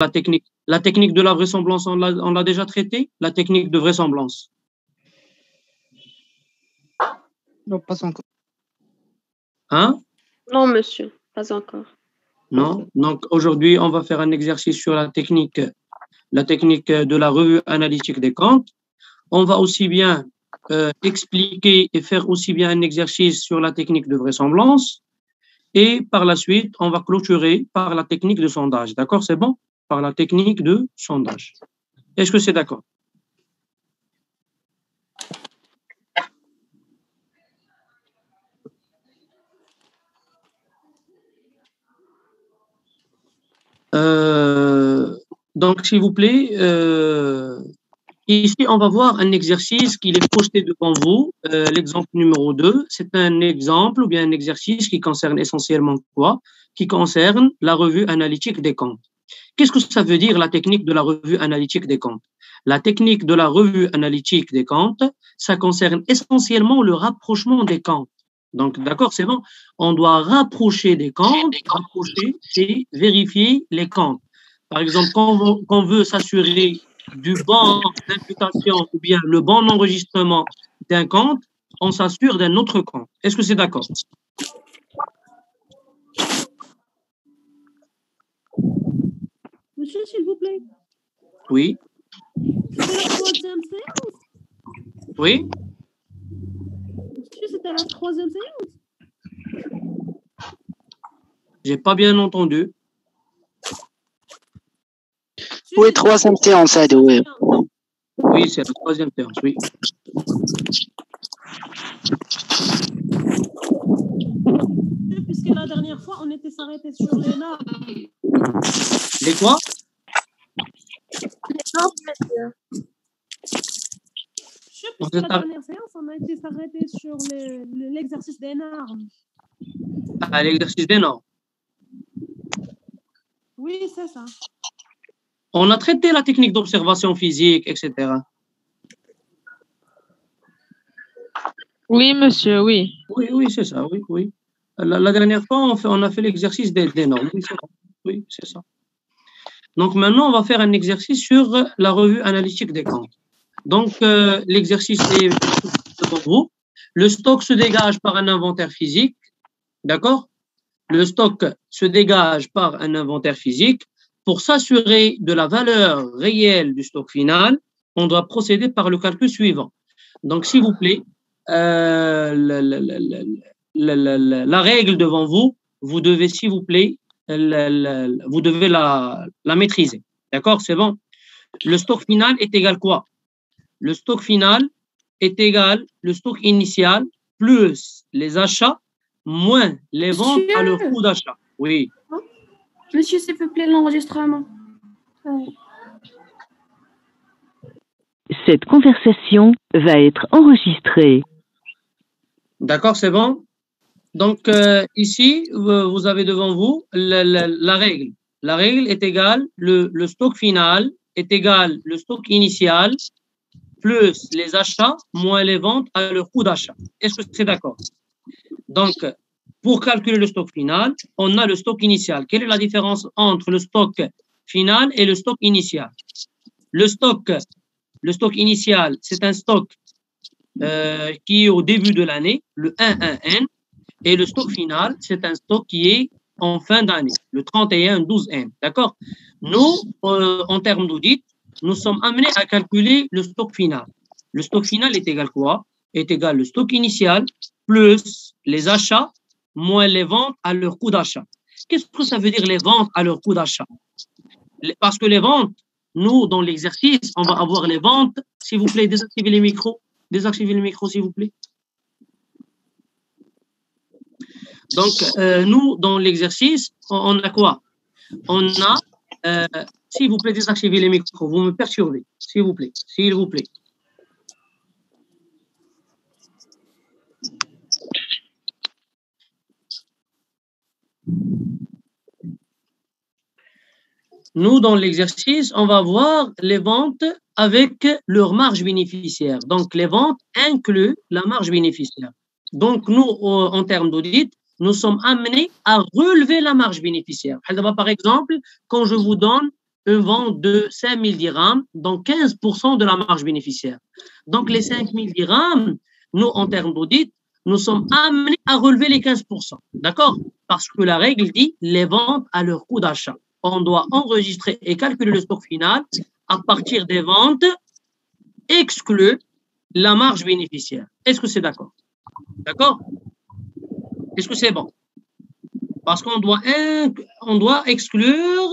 La technique de la vraisemblance, on l'a déjà traitée? La technique de vraisemblance. Non, pas encore. Hein? Non, monsieur, pas encore. Non? Donc, aujourd'hui, on va faire un exercice sur la technique de la revue analytique des comptes. On va aussi bien expliquer et faire aussi bien un exercice sur la technique de vraisemblance. Et par la suite, on va clôturer par la technique de sondage. D'accord? C'est bon? Par la technique de sondage. Est-ce que c'est d'accord? Donc, s'il vous plaît, ici, on va voir un exercice qui est projeté devant vous. L'exemple numéro 2, c'est un exemple ou bien un exercice qui concerne essentiellement quoi? Qui concerne la revue analytique des comptes. Qu'est-ce que ça veut dire la technique de la revue analytique des comptes? La technique de la revue analytique des comptes, ça concerne essentiellement le rapprochement des comptes. Donc, d'accord, c'est bon. On doit rapprocher des comptes, rapprocher et vérifier les comptes. Par exemple, quand on veut s'assurer du bon imputation ou bien le bon enregistrement d'un compte, on s'assure d'un autre compte. Est-ce que c'est d'accord? Monsieur, s'il vous plaît. Oui. C'était la troisième séance. Oui. Monsieur, c'était la troisième séance. J'ai pas bien entendu. Oui, troisième séance, oui. Oui, c'est la troisième séance, oui. Puisque la dernière fois, on était s'arrêté sur les normes. Les quoi? Les normes, monsieur. Puisque la dernière séance, on a été s'arrêté sur l'exercice des normes. Ah, l'exercice des normes. Oui, c'est ça. On a traité la technique d'observation physique, etc. Oui, monsieur, oui. Oui, c'est ça, oui. La dernière fois, on a fait l'exercice des normes. Oui, c'est ça. Donc, maintenant, on va faire un exercice sur la revue analytique des comptes. Donc, l'exercice est devant vous. Le stock se dégage par un inventaire physique. D'accord? Le stock se dégage par un inventaire physique. Pour s'assurer de la valeur réelle du stock final, on doit procéder par le calcul suivant. Donc, s'il vous plaît, la règle devant vous, vous devez, s'il vous plaît, vous devez la maîtriser. D'accord? C'est bon? Le stock final est égal quoi? Le stock final est égal le stock initial plus les achats moins les ventes à leur coût d'achat. Oui. Monsieur, s'il vous plaît, l'enregistrement. Cette conversation va être enregistrée. D'accord, c'est bon? Donc, ici, vous avez devant vous la règle. La règle est égale, le stock final est égal le stock initial plus les achats moins les ventes à leur coût d'achat. Est-ce que c'est d'accord? Donc, pour calculer le stock final, on a le stock initial. Quelle est la différence entre le stock final et le stock initial? Le stock initial, c'est un stock qui est au début de l'année, le 1-1-N, et le stock final, c'est un stock qui est en fin d'année, le 31-12N. D'accord? Nous, en termes d'audit, nous sommes amenés à calculer le stock final. Le stock final est égal quoi? Est égal le stock initial plus les achats moins les ventes à leur coût d'achat. Qu'est-ce que ça veut dire les ventes à leur coût d'achat? Parce que les ventes, nous, dans l'exercice, on va avoir les ventes. S'il vous plaît, désactivez les micros. Désactivez le micro, s'il vous plaît. Donc, nous, dans l'exercice, on a quoi? On a, s'il vous plaît, désactivez les micros. Vous me perturbez, s'il vous plaît. S'il vous plaît. Nous, dans l'exercice, on va voir les ventes avec leur marge bénéficiaire. Donc, les ventes incluent la marge bénéficiaire. Donc, nous, en termes d'audit, nous sommes amenés à relever la marge bénéficiaire. Par exemple, quand je vous donne une vente de 5 000 dirhams, donc 15% de la marge bénéficiaire. Donc, les 5 000 dirhams, nous, en termes d'audit, nous sommes amenés à relever les 15%. D'accord? Parce que la règle dit les ventes à leur coût d'achat. On doit enregistrer et calculer le stock final à partir des ventes exclues la marge bénéficiaire. Est-ce que c'est d'accord? D'accord? Est-ce que c'est bon? Parce qu'on doit exclure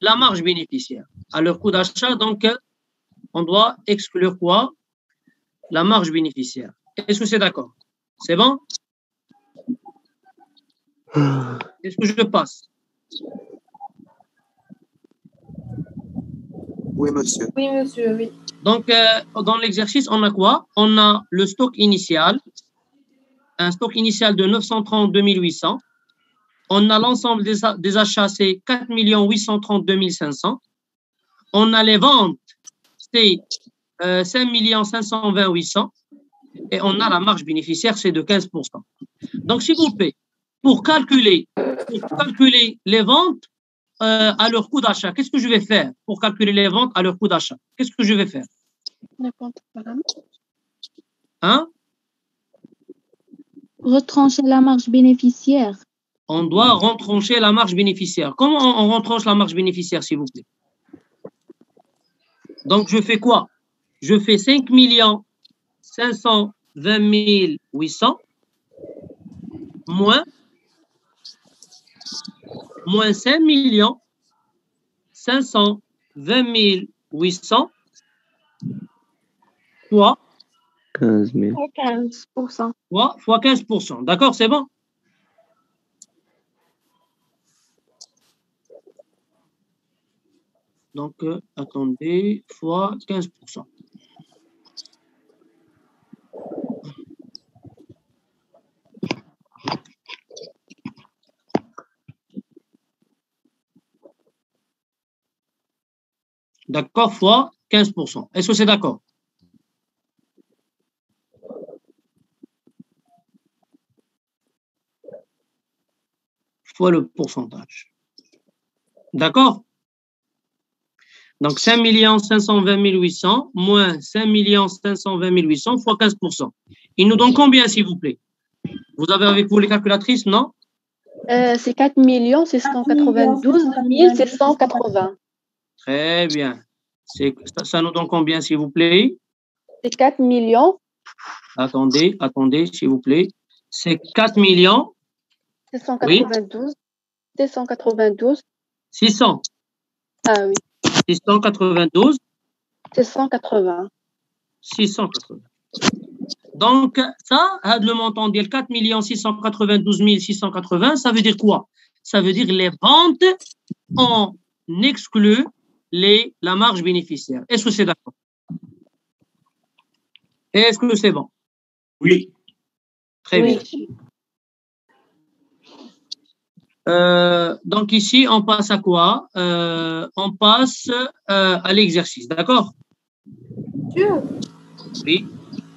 la marge bénéficiaire à leur coût d'achat. Donc, on doit exclure quoi? La marge bénéficiaire. Est-ce que c'est d'accord? C'est bon? Est-ce que je passe? Oui, monsieur. Oui, monsieur, oui. Donc, dans l'exercice, on a quoi? On a le stock initial, un stock initial de 932 800. On a l'ensemble des achats, c'est 4 832 500. On a les ventes, c'est 5 520 800. Et on a la marge bénéficiaire, c'est de 15%. Donc, s'il vous plaît, pour calculer les ventes à leur coût d'achat, qu'est-ce que je vais faire pour calculer les ventes à leur coût d'achat? Qu'est-ce que je vais faire? Hein? Retrancher la marge bénéficiaire. On doit retrancher la marge bénéficiaire. Comment on retranche la marge bénéficiaire, s'il vous plaît? Donc, je fais quoi? Je fais 5 520 800 moins 5 520 800 fois 15 000. 15%. fois 15%. D'accord, c'est bon? Donc, attendez, fois 15%. D'accord, fois 15%. Est-ce que c'est d'accord? Fois le pourcentage. D'accord? Donc, 5 520 800 moins 5 520 800 fois 15%. Il nous donne combien, s'il vous plaît? Vous avez avec vous les calculatrices, non? C'est 4 692 780. Très bien. Ça nous donne combien, s'il vous plaît? C'est 4 millions Attendez, s'il vous plaît. C'est 4 792 792. 600. Ah oui, 692 780. 680. Donc, ça, le montant de 4 692 680, ça veut dire quoi? Ça veut dire les ventes, on exclut la marge bénéficiaire. Est-ce que c'est d'accord? Est-ce que c'est bon? Oui. Très Oui. bien. Donc ici, on passe à quoi? On passe à l'exercice, d'accord? Monsieur, Oui.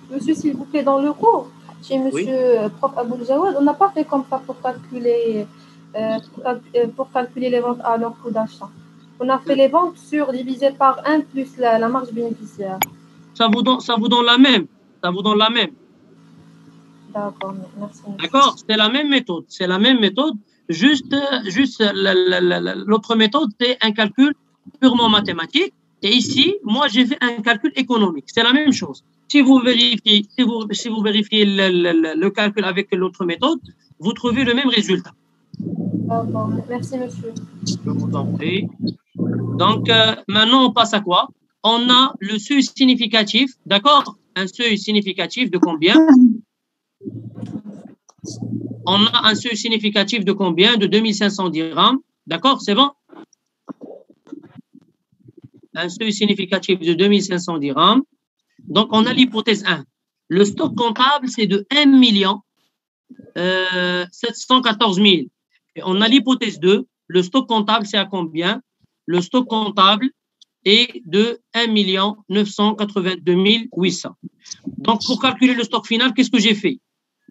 monsieur, s'il vous plaît, dans le cours, chez monsieur prof Aboul Jawad, on n'a pas fait comme ça pour calculer les ventes à leur coût d'achat. On a fait les ventes divisé par 1 plus la marge bénéficiaire. Ça vous donne la même. Ça vous donne la même. D'accord, merci. D'accord? C'est la même méthode. C'est la même méthode. Juste l'autre méthode, c'est un calcul purement mathématique. Et ici, moi, j'ai fait un calcul économique. C'est la même chose. Si vous vérifiez, le calcul avec l'autre méthode, vous trouvez le même résultat. D'accord, merci, monsieur. Je vous en prie. Donc, maintenant, on passe à quoi? On a le seuil significatif, d'accord? Un seuil significatif de combien? On a un seuil significatif de combien? De 2500 dirhams. D'accord? C'est bon? Un seuil significatif de 2500 dirhams. Donc, on a l'hypothèse 1. Le stock comptable, c'est de 1 714 000. Et on a l'hypothèse 2. Le stock comptable, c'est à combien? Le stock comptable est de 1 982 800. Donc, pour calculer le stock final, qu'est-ce que j'ai fait?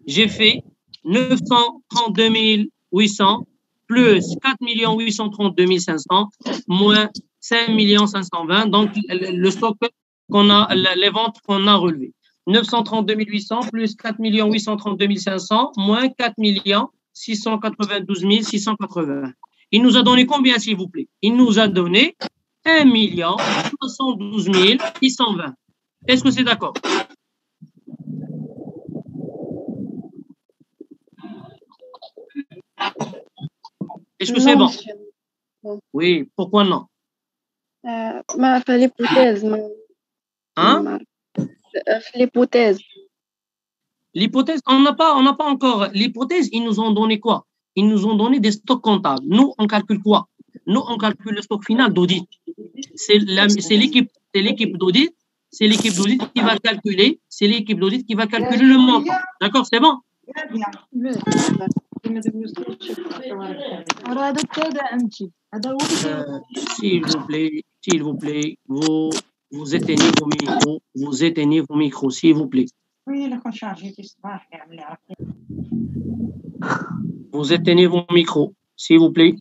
J'ai fait 932 800 plus 4 832 500 moins 5 520. Donc, le stock qu'on a, les ventes qu'on a relevées. 932 800 plus 4 832 500 moins 4 692 680. Il nous a donné combien, s'il vous plaît? Il nous a donné 1 72 620. Est-ce que c'est d'accord? Est-ce que c'est bon? Oui, pourquoi non? ما في l'hypothèse. Hein? L'hypothèse. L'hypothèse, on n'a pas encore l'hypothèse. Ils nous ont donné quoi? Ils nous ont donné des stocks comptables. Nous, on calcule quoi? Nous, on calcule le stock final d'audit. C'est l'équipe d'audit. C'est l'équipe d'audit qui va calculer. C'est l'équipe d'audit qui va calculer le montant. D'accord, c'est bon? S'il vous plaît, vous éteignez vos micros. Vous éteignez vos micros, s'il vous plaît. Vous éteignez vos micros, s'il vous plaît.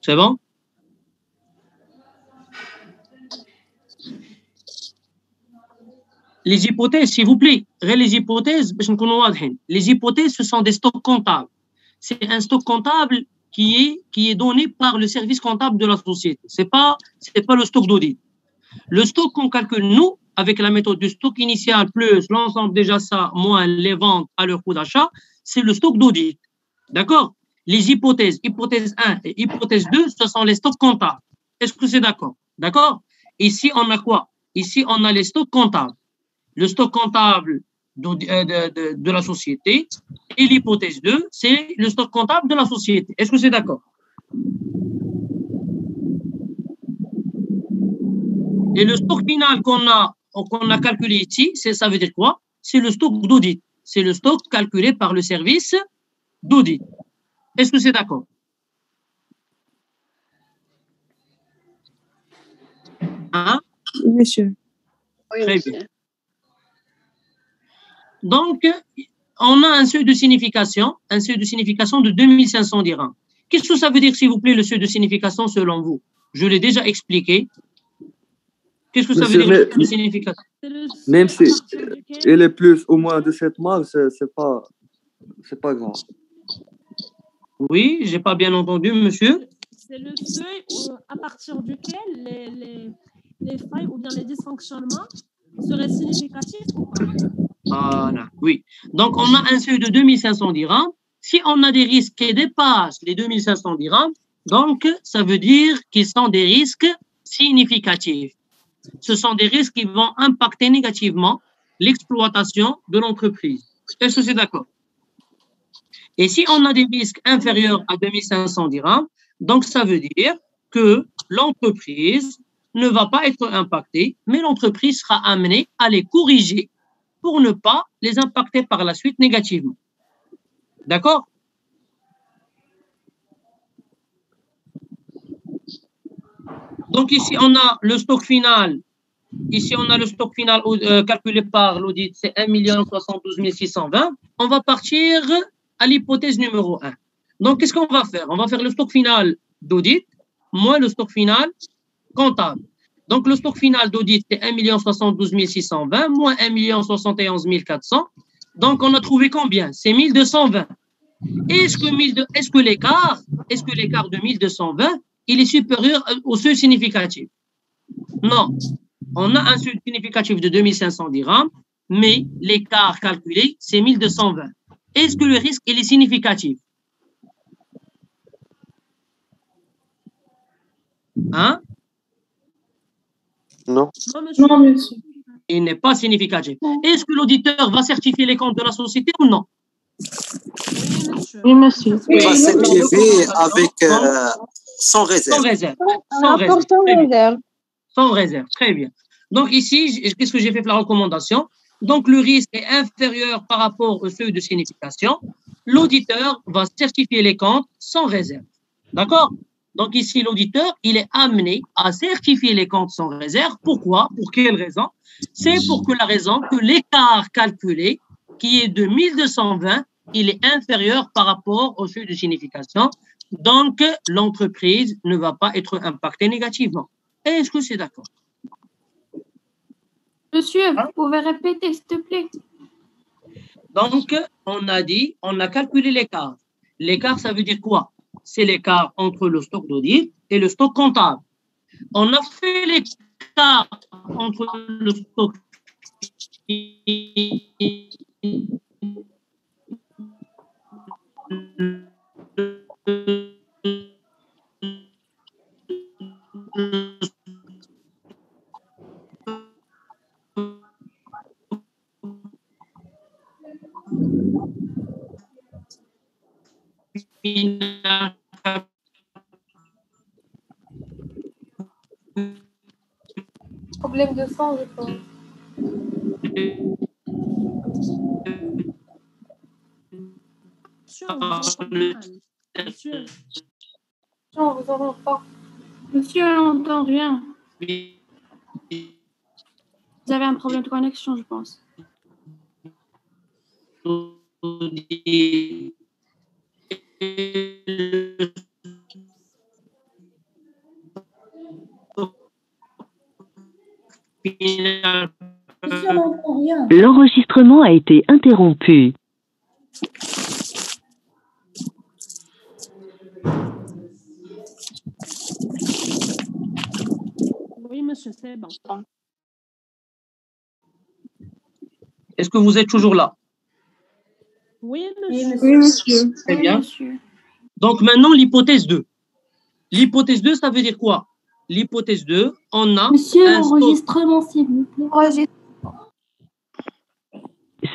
C'est bon? Les hypothèses, s'il vous plaît. Les hypothèses, ce sont des stocks comptables. C'est un stock comptable qui est donné par le service comptable de la société. C'est pas le stock d'audit. Le stock qu'on calcule, nous, avec la méthode du stock initial plus l'ensemble déjà ça, moins les ventes à leur coût d'achat, c'est le stock d'audit. D'accord? Les hypothèses, hypothèse 1 et hypothèse 2, ce sont les stocks comptables. Est-ce que c'est d'accord? D'accord? Ici, on a quoi? Ici, on a les stocks comptables. Le stock comptable de la société et l'hypothèse 2, c'est le stock comptable de la société. Est-ce que c'est d'accord? Et le stock final qu'on a calculé ici, ça veut dire quoi? C'est le stock d'audit. C'est le stock calculé par le service d'audit. Est-ce que c'est d'accord? Hein? Monsieur. Très bien. Donc, on a un seuil de signification de 2500 dirhams. Qu'est-ce que ça veut dire, s'il vous plaît, le seuil de signification selon vous? Je l'ai déjà expliqué. Qu'est-ce que ça veut dire, le seuil de signification? Même si il est plus ou moins de cette marge, c'est pas grave. Oui, j'ai pas bien entendu, monsieur. C'est le seuil à partir duquel les failles ou bien les dysfonctionnements seraient significatifs ou pas? Voilà, oui. Donc, on a un seuil de 2500 dirhams. Si on a des risques qui dépassent les 2500 dirhams, donc, ça veut dire qu'ils sont des risques significatifs. Ce sont des risques qui vont impacter négativement l'exploitation de l'entreprise. Est-ce que c'est d'accord? Et si on a des risques inférieurs à 2500 dirhams, donc ça veut dire que l'entreprise ne va pas être impactée, mais l'entreprise sera amenée à les corriger pour ne pas les impacter par la suite négativement. D'accord? Donc ici, on a le stock final. Ici, on a le stock final calculé par l'audit, c'est 1 72 620. On va partir à l'hypothèse numéro 1. Donc, qu'est-ce qu'on va faire? On va faire le stock final d'audit moins le stock final comptable. Donc, le stock final d'audit, c'est 1 72 620 moins 1 71 400. Donc, on a trouvé combien? C'est 1220. Est-ce que l'écart de 1220, il est supérieur au seuil significatif? Non. On a un seuil significatif de 2500 dirhams, mais l'écart calculé, c'est 1220. Est-ce que le risque, il est significatif? Hein? Non. Non, monsieur. Il n'est pas significatif. Est-ce que l'auditeur va certifier les comptes de la société ou non? Oui, monsieur. Il va certifier avec sans réserve. Sans réserve. Sans réserve. Sans réserve. Très bien. Donc ici, qu'est-ce que j'ai fait pour la recommandation? Donc le risque est inférieur par rapport au seuil de signification. L'auditeur va certifier les comptes sans réserve. D'accord? Donc ici, l'auditeur, il est amené à certifier les comptes sans réserve. Pourquoi? Pour quelle raison? C'est pour que la raison que l'écart calculé, qui est de 1220, il est inférieur par rapport au seuil de signification. Donc, l'entreprise ne va pas être impactée négativement. Est-ce que c'est d'accord? Monsieur, vous pouvez répéter, s'il te plaît? Donc, on a dit, on a calculé l'écart. L'écart, ça veut dire quoi? C'est l'écart entre le stock d'audit et le stock comptable. On a fait l'écart entre le stock Problème de sang, je pense. Monsieur, on vous entend mal. Monsieur. Non, on vous entend pas. Monsieur, on n'entend rien. Vous avez un problème de connexion, je pense. Monsieur, on n'entend rien. L'enregistrement a été interrompu. Oui, monsieur, c'est bon. Est-ce que vous êtes toujours là? Oui, Oui, monsieur. monsieur. Très bien. Monsieur. Donc maintenant, l'hypothèse 2. L'hypothèse 2, ça veut dire quoi? L'hypothèse 2, on a Monsieur, un stock. enregistrement, s'il vous plaît.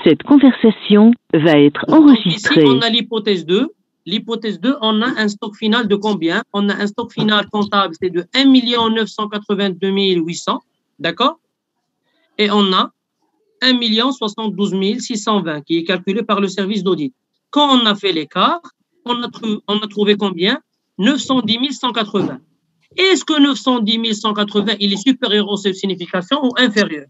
Cette conversation va être Donc, enregistrée. ici, on a l'hypothèse 2. L'hypothèse 2, on a un stock final de combien? On a un stock final comptable, c'est de 1 982 800, d'accord? Et on a 1 072 620 qui est calculé par le service d'audit. Quand on a fait l'écart, on a trouvé combien? 910 180. Est-ce que 910 180, il est supérieur aux seuil de signification ou inférieur?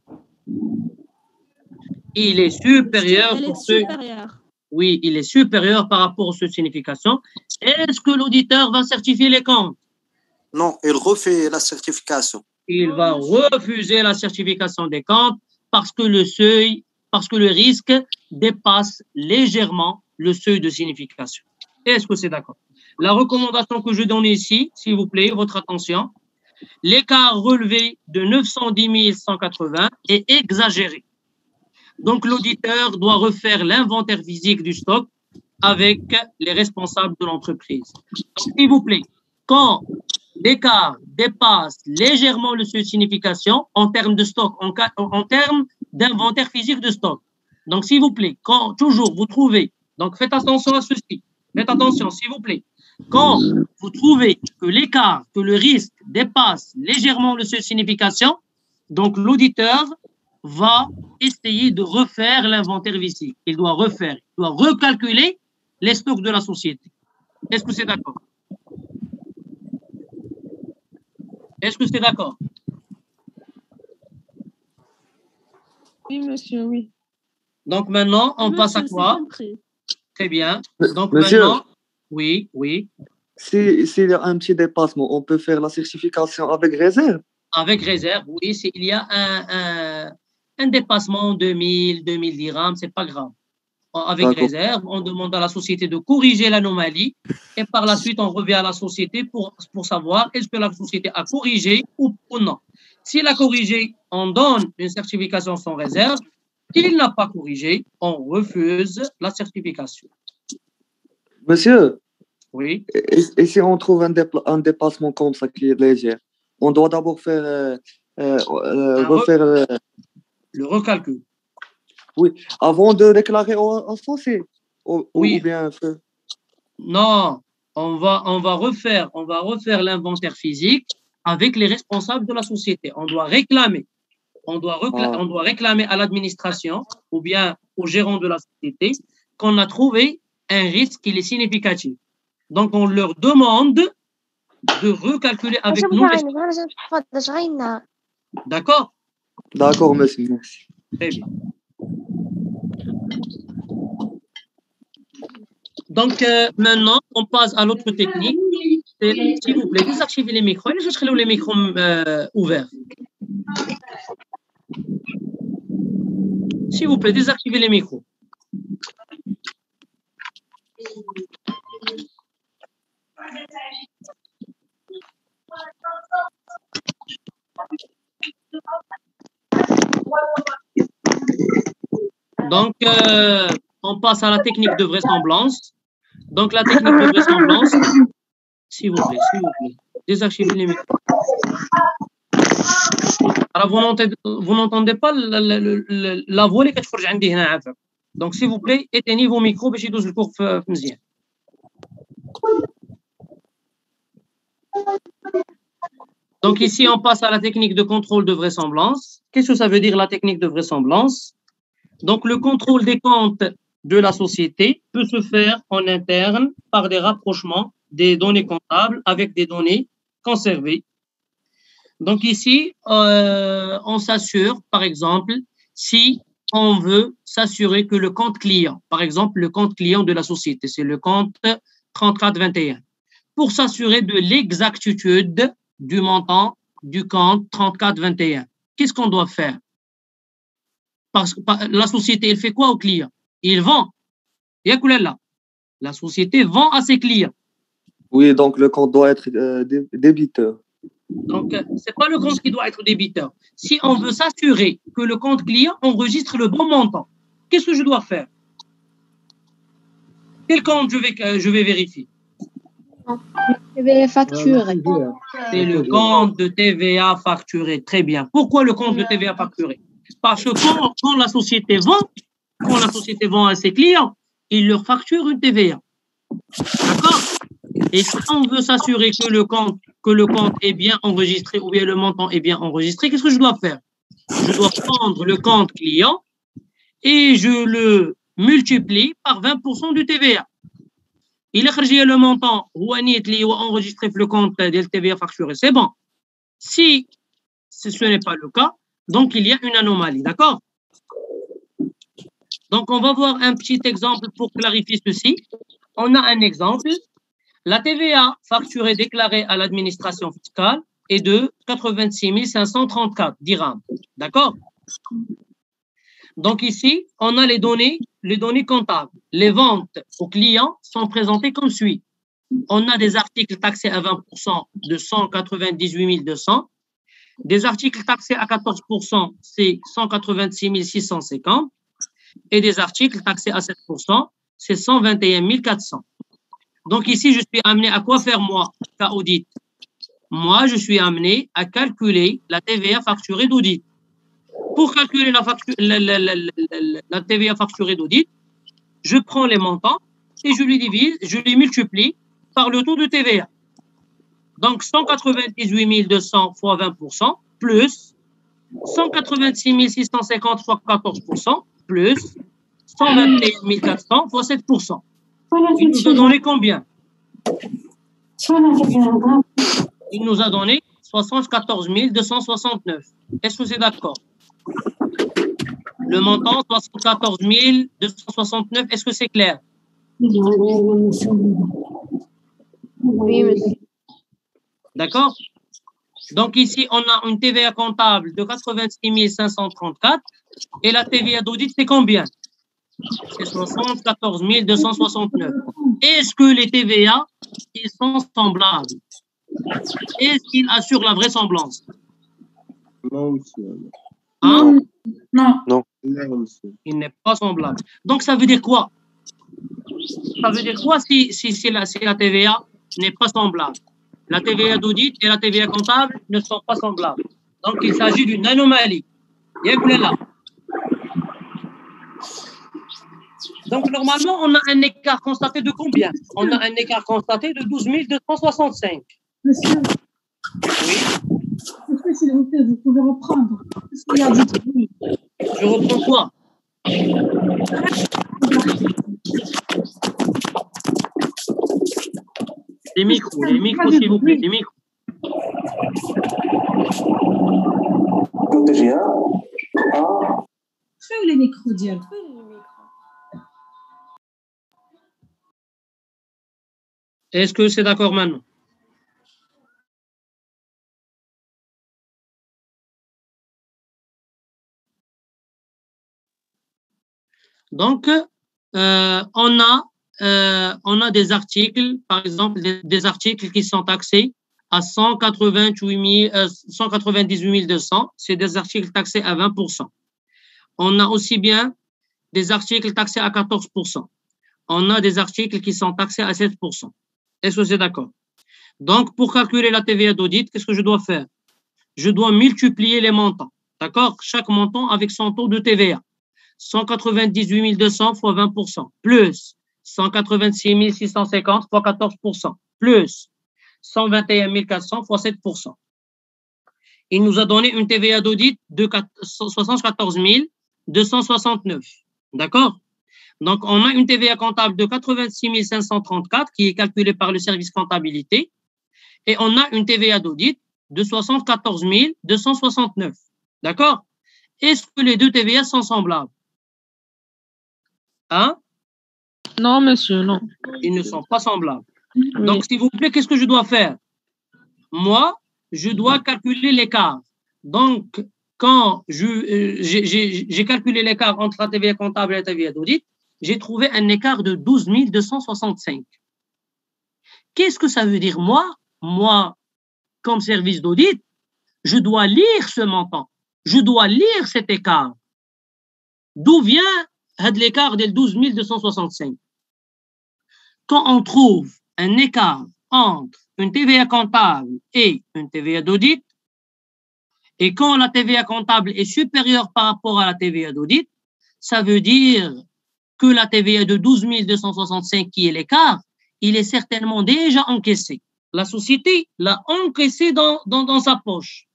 Il est supérieur. Elle est supérieure. Oui, il est supérieur par rapport aux seuil de signification. Est-ce que l'auditeur va certifier les comptes? Non, il refait la certification. Il va refuser la certification des comptes parce que le risque dépasse légèrement le seuil de signification. Est-ce que c'est d'accord? La recommandation que je donne ici, s'il vous plaît, votre attention, l'écart relevé de 910 180 est exagéré. Donc, l'auditeur doit refaire l'inventaire physique du stock avec les responsables de l'entreprise. S'il vous plaît, quand l'écart dépasse légèrement le seuil de signification en termes de stock, en termes d'inventaire physique de stock. Donc, s'il vous plaît, quand toujours vous trouvez, donc faites attention à ceci, faites attention, s'il vous plaît, quand vous trouvez que l'écart, que le risque dépasse légèrement le seuil de signification, donc l'auditeur va essayer de refaire l'inventaire physique. Il doit recalculer les stocks de la société. Est-ce que c'est d'accord? Est-ce que c'est d'accord? Oui, monsieur, oui. Donc maintenant, on passe à Monsieur, quoi? c'est compris. Très bien. Donc Monsieur. maintenant, oui. S'il y a un petit dépassement, on peut faire la certification avec réserve? Avec réserve, oui. Il y a un dépassement de 2000 dirhams, c'est pas grave. Avec réserve, on demande à la société de corriger l'anomalie et par la suite, on revient à la société pour savoir est-ce que la société a corrigé ou non. S'il a corrigé, on donne une certification sans réserve. S'il n'a pas corrigé, on refuse la certification. Monsieur, Oui. et si on trouve un dépassement comme ça qui est léger, on doit d'abord faire refaire le recalcul. Oui, avant de déclarer en foncier. Oui. Ou bien non, on va refaire l'inventaire physique avec les responsables de la société. On doit réclamer. On doit réclamer à l'administration ou bien au gérant de la société qu'on a trouvé un risque qui est significatif. Donc, on leur demande de recalculer avec nous. D'accord? D'accord, monsieur. Merci. Très bien. Donc, maintenant, on passe à l'autre technique. S'il vous plaît, désactivez les micros. Je vais les micros ouverts. S'il vous plaît, désactivez les micros. Donc, on passe à la technique de vraisemblance. Donc, la technique de vraisemblance, s'il vous plaît, désactivez les micros. Alors, vous n'entendez pas la voix qui est en train. Donc, s'il vous plaît, éteignez vos micros pour que le cours مزيان. Donc, ici, on passe à la technique de contrôle de vraisemblance. Qu'est-ce que ça veut dire, la technique de vraisemblance? Donc, le contrôle des comptes de la société peut se faire en interne par des rapprochements des données comptables avec des données conservées. Donc, ici, on s'assure, par exemple, si on veut s'assurer que le compte client, par exemple, le compte client de la société, c'est le compte 3421. Pour s'assurer de l'exactitude du montant du compte 3421, qu'est-ce qu'on doit faire? Parce que la société, elle fait quoi aux clients? Il vend. La société vend à ses clients. Oui, donc le compte doit être débiteur. Donc, ce n'est pas le compte qui doit être débiteur. Si on veut s'assurer que le compte client enregistre le bon montant, qu'est-ce que je dois faire? Quel compte je vais vérifier? TVA facturé. C'est le compte de TVA facturé. Très bien. Pourquoi le compte de TVA facturé? Parce que quand la société vend à ses clients, il leur facture une TVA. D'accord? Et si on veut s'assurer que le compte est bien enregistré ou bien le montant est bien enregistré, qu'est-ce que je dois faire? Je dois prendre le compte client et je le multiplie par 20% du TVA. Il a le montant enregistré le compte de TVA facturé. C'est bon. Si ce n'est pas le cas, donc il y a une anomalie. D'accord? Donc, on va voir un petit exemple pour clarifier ceci. On a un exemple. La TVA facturée déclarée à l'administration fiscale est de 86 534 dirhams. D'accord? Donc ici, on a les données comptables. Les ventes aux clients sont présentées comme suit. On a des articles taxés à 20% de 198 200. Des articles taxés à 14%, c'est 186 650. Et des articles taxés à 7%, c'est 121 400. Donc ici, je suis amené à quoi faire moi, cas audit? Moi, je suis amené à calculer la TVA facturée d'audit. Pour calculer la TVA facturée d'audit, je prends les montants et je les multiplie par le taux de TVA. Donc 198 200 fois 20% plus 186 650 fois 14% plus 121 400 fois 7%. Il nous a donné combien? Il nous a donné 74 269. Est-ce que c'est d'accord? Le montant 74 269, est-ce que c'est clair? Oui, monsieur. D'accord? Donc ici, on a une TVA comptable de 86 534 et la TVA d'audit, c'est combien? C'est 74 269. Est-ce que les TVA, ils sont semblables? Est-ce qu'ils assurent la vraisemblance? Non, monsieur. Non. Non. Non, monsieur. Il n'est pas semblable. Donc, ça veut dire quoi? Ça veut dire quoi si la TVA n'est pas semblable? La TVA d'audit et la TVA comptable ne sont pas semblables. Donc, il s'agit d'une anomalie. Là. Donc, normalement, on a un écart constaté de combien? On a un écart constaté de 12 265. Monsieur. Oui. Monsieur, s'il vous plaît, vous pouvez reprendre. Qu'est-ce qu'il a dit? Je reprends quoi? Les micros, s'il vous plaît, les micros. Fais les micros, Diane. Est-ce que c'est d'accord maintenant? Donc, on a des articles, par exemple, des articles qui sont taxés à 198 200. C'est des articles taxés à 20%. On a aussi bien des articles taxés à 14%. On a des articles qui sont taxés à 7%. Est-ce que c'est d'accord? Donc, pour calculer la TVA d'audit, qu'est-ce que je dois faire? Je dois multiplier les montants. D'accord? Chaque montant avec son taux de TVA. 198 200 fois 20%, plus 186 650 fois 14%, plus 121 400 fois 7%. Il nous a donné une TVA d'audit de 74 269. D'accord? Donc, on a une TVA comptable de 86 534 qui est calculée par le service comptabilité et on a une TVA d'audit de 74 269. D'accord? Est-ce que les deux TVA sont semblables? Hein? Non, monsieur, non. Ils ne sont pas semblables. Oui. Donc, s'il vous plaît, qu'est-ce que je dois faire? Moi, je dois calculer l'écart. Donc, quand j'ai calculé l'écart entre la TVA comptable et la TVA d'audit, j'ai trouvé un écart de 12 265. Qu'est-ce que ça veut dire? Moi, comme service d'audit, je dois lire ce montant. Je dois lire cet écart. D'où vient l'écart de 12 265? Quand on trouve un écart entre une TVA comptable et une TVA d'audit, et quand la TVA comptable est supérieure par rapport à la TVA d'audit, ça veut dire que la TVA de 12 265 qui est l'écart, il est certainement déjà encaissé. La société l'a encaissé dans sa poche.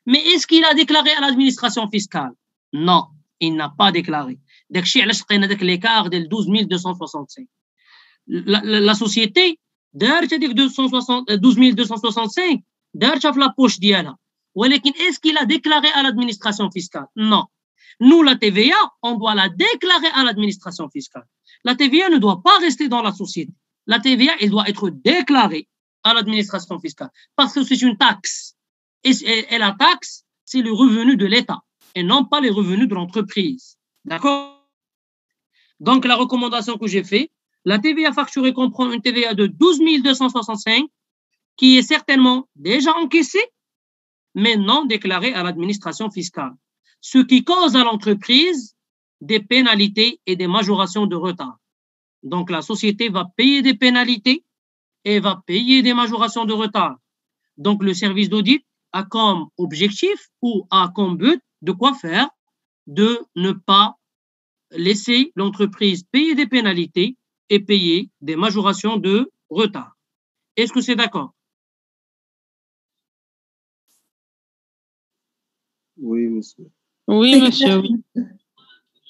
Mais est-ce qu'il a déclaré à l'administration fiscale? Non, il n'a pas déclaré. L'écart de 12 265. La société, 12 265, la poche d'Yala. Est-ce qu'il a déclaré à l'administration fiscale? Non. Nous, la TVA, on doit la déclarer à l'administration fiscale. La TVA ne doit pas rester dans la société. La TVA, elle doit être déclarée à l'administration fiscale parce que c'est une taxe. Et la taxe, c'est le revenu de l'État et non pas les revenus de l'entreprise. D'accord? Donc, la recommandation que j'ai faite, la TVA facturée comprend une TVA de 12 265 qui est certainement déjà encaissée, mais non déclarée à l'administration fiscale, ce qui cause à l'entreprise des pénalités et des majorations de retard. Donc, la société va payer des pénalités et va payer des majorations de retard. Donc, le service d'audit a comme objectif ou a comme but de quoi faire? De ne pas laisser l'entreprise payer des pénalités et payer des majorations de retard. Est-ce que c'est d'accord? Oui, monsieur. Oui, monsieur, oui.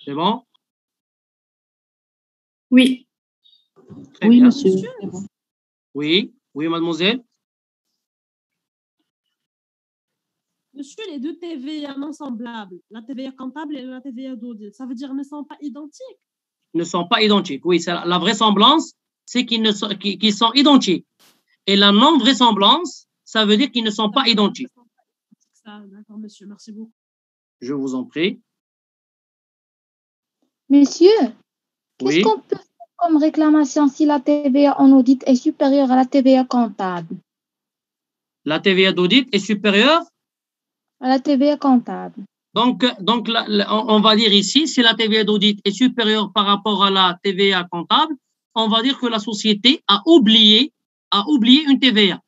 C'est bon? Oui. Très oui, bien. monsieur. Oui, oui, mademoiselle. Monsieur, les deux TVA non semblables, la TVA comptable et la TVA d'audit, ça veut dire ne sont pas identiques? Ne sont pas identiques. Oui, la vraisemblance, c'est qu'ils sont identiques. Et la non-vraisemblance, ça veut dire qu'ils ne sont pas identiques. D'accord, monsieur, merci beaucoup. Je vous en prie. Monsieur, Oui. qu'est-ce qu'on peut faire comme réclamation si la TVA en audit est supérieure à la TVA comptable? La TVA d'audit est supérieure? À la TVA comptable. Donc on va dire ici, si la TVA d'audit est supérieure par rapport à la TVA comptable, on va dire que la société a oublié une TVA.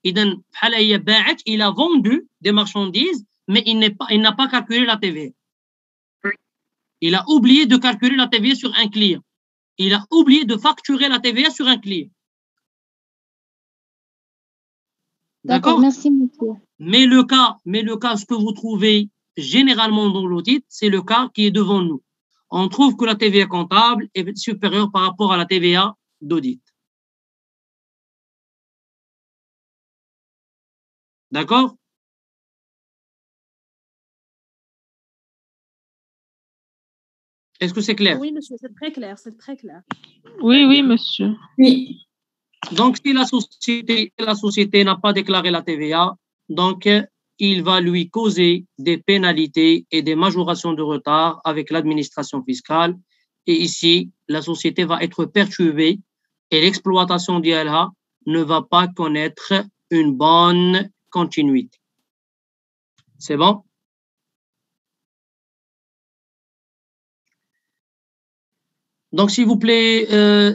Il a vendu des marchandises, mais il n'a pas calculé la TVA. Il a oublié de calculer la TVA sur un client. Il a oublié de facturer la TVA sur un client. D'accord, merci, monsieur. Mais le cas, ce que vous trouvez généralement dans l'audit, c'est le cas qui est devant nous. On trouve que la TVA comptable est supérieure par rapport à la TVA d'audit. D'accord? Est-ce que c'est clair? Oui, monsieur, c'est très clair, c'est très clair. Oui, monsieur. Oui. Donc, si la société n'a pas déclaré la TVA, donc il va lui causer des pénalités et des majorations de retard avec l'administration fiscale. Et ici, la société va être perturbée et l'exploitation d'ILH ne va pas connaître une bonne continuité. C'est bon? Donc, s'il vous plaît,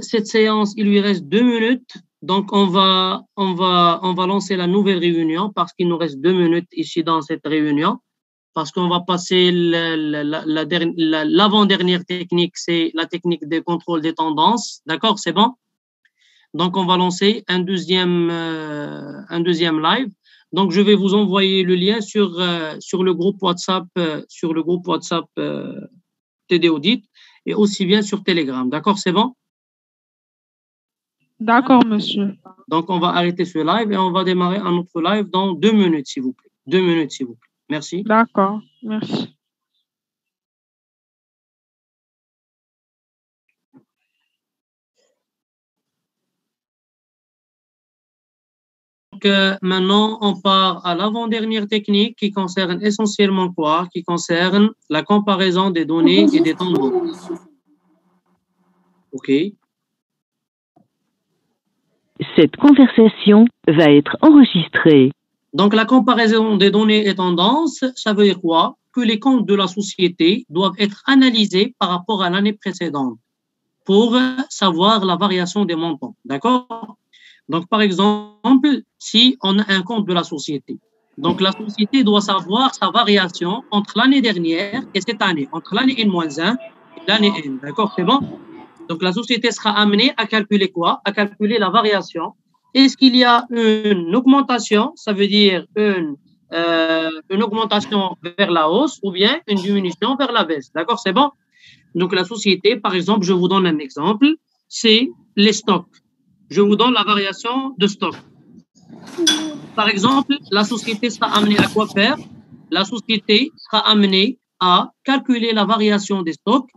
cette séance, il lui reste 2 minutes. Donc, on va lancer la nouvelle réunion parce qu'il nous reste 2 minutes ici dans cette réunion. Parce qu'on va passer l'avant-dernière technique, c'est la technique de contrôle des tendances. D'accord, c'est bon? Donc, on va lancer un deuxième live. Donc, je vais vous envoyer le lien sur le groupe WhatsApp, TD Audit, et aussi bien sur Telegram. D'accord, c'est bon? D'accord, monsieur. Donc, on va arrêter ce live et on va démarrer un autre live dans 2 minutes, s'il vous plaît. 2 minutes, s'il vous plaît. Merci. D'accord, merci. Donc, maintenant, on part à l'avant-dernière technique qui concerne essentiellement quoi? Qui concerne la comparaison des données et des tendances. OK. Cette conversation va être enregistrée. Donc, la comparaison des données et tendances, ça veut dire quoi? Que les comptes de la société doivent être analysés par rapport à l'année précédente pour savoir la variation des montants. D'accord? Donc, par exemple, si on a un compte de la société, donc la société doit savoir sa variation entre l'année dernière et cette année, entre l'année N-1 et l'année N. D'accord? C'est bon? Donc, la société sera amenée à calculer quoi? À calculer la variation. Est-ce qu'il y a une augmentation, ça veut dire une augmentation vers la hausse ou bien une diminution vers la baisse. D'accord, c'est bon? Donc, la société, par exemple, je vous donne un exemple, c'est les stocks. Je vous donne la variation de stock. Par exemple, la société sera amenée à quoi faire? La société sera amenée à calculer la variation des stocks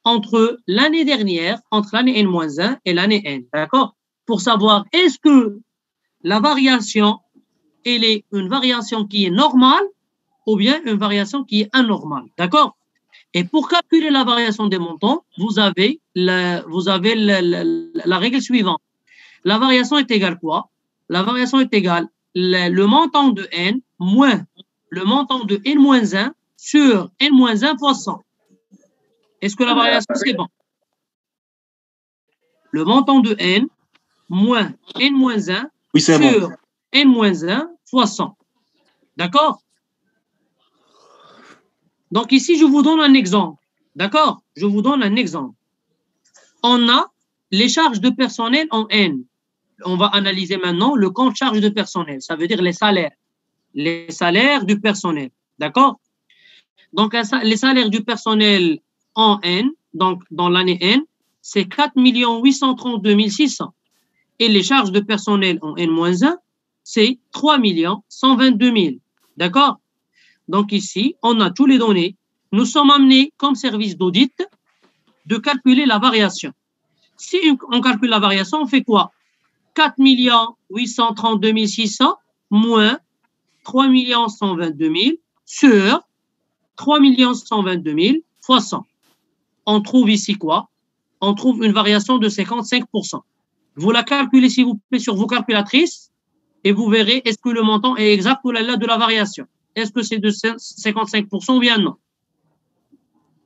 entre l'année dernière, entre l'année N-1 et l'année N. D'accord? Pour savoir est-ce que la variation, elle est une variation qui est normale ou bien une variation qui est anormale. D'accord? Et pour calculer la variation des montants, vous avez la règle suivante. La variation est égale quoi? La variation est égale le montant de N moins le montant de N-1 sur N-1 fois 100. Est-ce que la variation, c'est bon? Le montant de N moins N-1 Oui, c'est bon. sur N-1 fois 100. D'accord? Donc ici, je vous donne un exemple. D'accord? Je vous donne un exemple. On a les charges de personnel en N. On va analyser maintenant le compte charge de personnel. Ça veut dire les salaires. Les salaires du personnel. D'accord? Donc, les salaires du personnel en N, donc dans l'année N, c'est 4 832 600. Et les charges de personnel en N-1, c'est 3 122 000. D'accord? Donc ici, on a tous les données. Nous sommes amenés, comme service d'audit, de calculer la variation. Si on calcule la variation, on fait quoi? 4 832 600 moins 3 122 000 sur 3 122 000 fois 100. On trouve ici quoi? On trouve une variation de 55%. Vous la calculez, s'il vous plaît, sur vos calculatrices et vous verrez est-ce que le montant est exact ou là de la variation. est-ce que c'est de 55% ou bien non?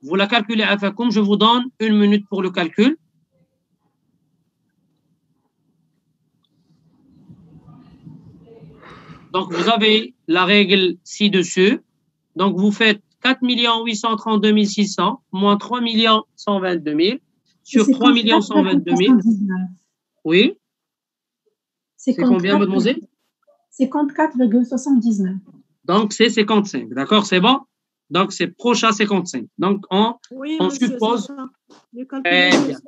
Vous la calculez à comme je vous donne 1 minute pour le calcul. Donc, vous avez la règle ci-dessus. Donc, vous faites 4 832 600 moins 3 122 000 sur 3 122 000. Oui. C'est combien, mademoiselle? 54,79. Donc, c'est 55. D'accord, c'est bon? Donc, c'est proche à 55. Donc, on suppose... Très bien.